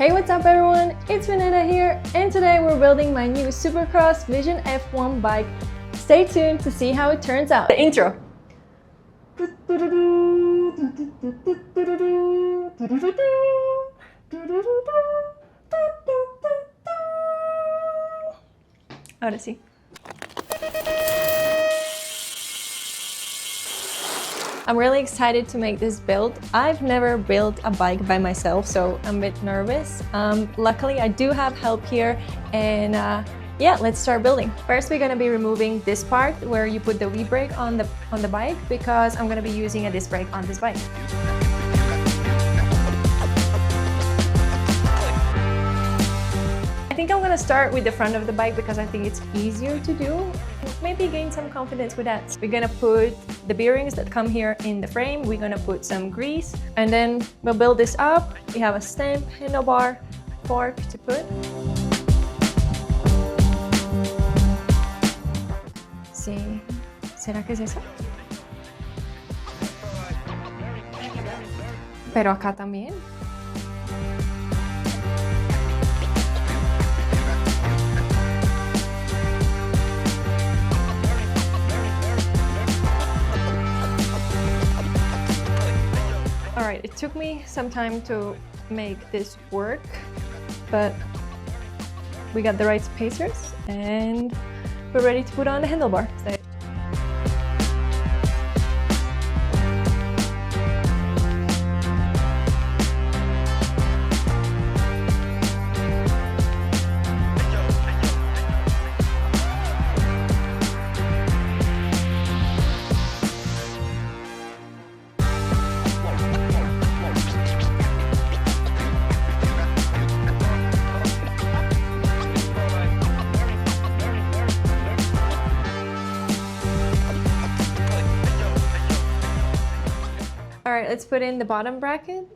Hey, what's up everyone? It's Vineta here, and today we're building my new Supercross Vision F1 bike. Stay tuned to see how it turns out. The intro. Ahora sí. I'm really excited to make this build. I've never built a bike by myself, so I'm a bit nervous. Luckily, I do have help here, and yeah, let's start building. First, we're gonna be removing this part where you put the wheel brake on the bike, because I'm gonna be using a disc brake on this bike. I think I'm gonna start with the front of the bike because I think it's easier to do. Maybe gain some confidence with that. We're gonna put the bearings that come here in the frame. We're gonna put some grease, and then we'll build this up. We have a stem, handlebar, fork to put. Sí. ¿Será que es eso? Pero acá también. Alright, it took me some time to make this work, but we got the right spacers and we're ready to put on the handlebar. Alright, let's put in the bottom bracket.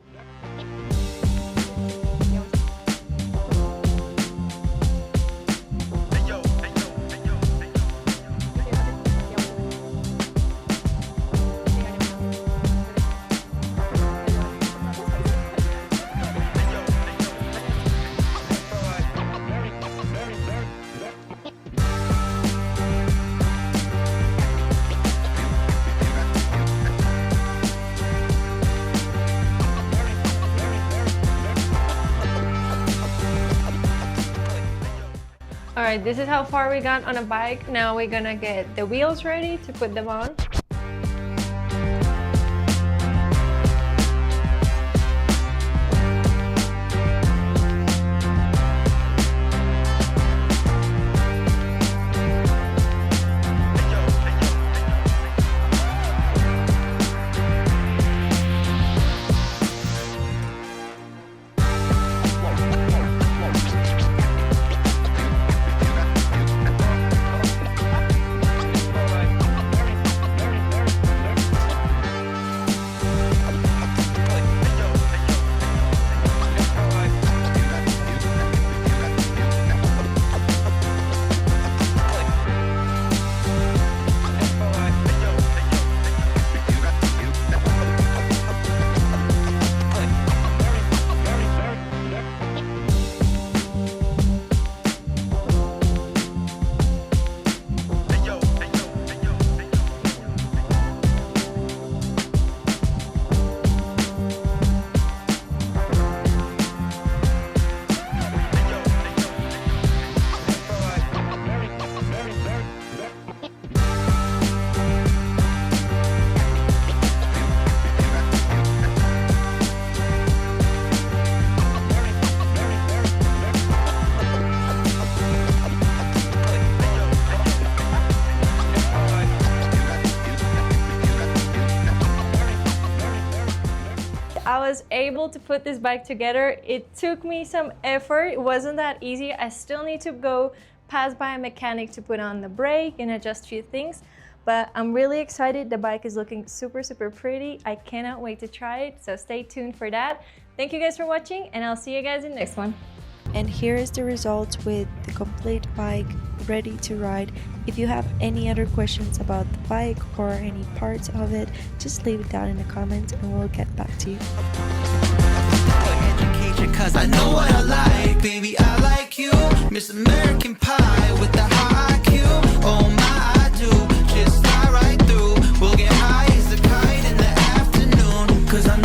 Alright, this is how far we got on a bike. Now we're gonna get the wheels ready to put them on. I was able to put this bike together. It took me some effort. It wasn't that easy. I still need to go pass by a mechanic to put on the brake and adjust a few things, but I'm really excited. The bike is looking super pretty. I cannot wait to try it, so stay tuned for that. Thank you guys for watching, and I'll see you guys in the next one. And here is the result with the complete bike ready to ride. If you have any other questions about the bike or any parts of it, just leave it down in the comments and we'll get back to you. nature, cause I know what I like. Baby, I like you, Miss American Pie with the high IQ. Oh my, I do, just fly right through. We'll get high as a kite in the afternoon, cause I know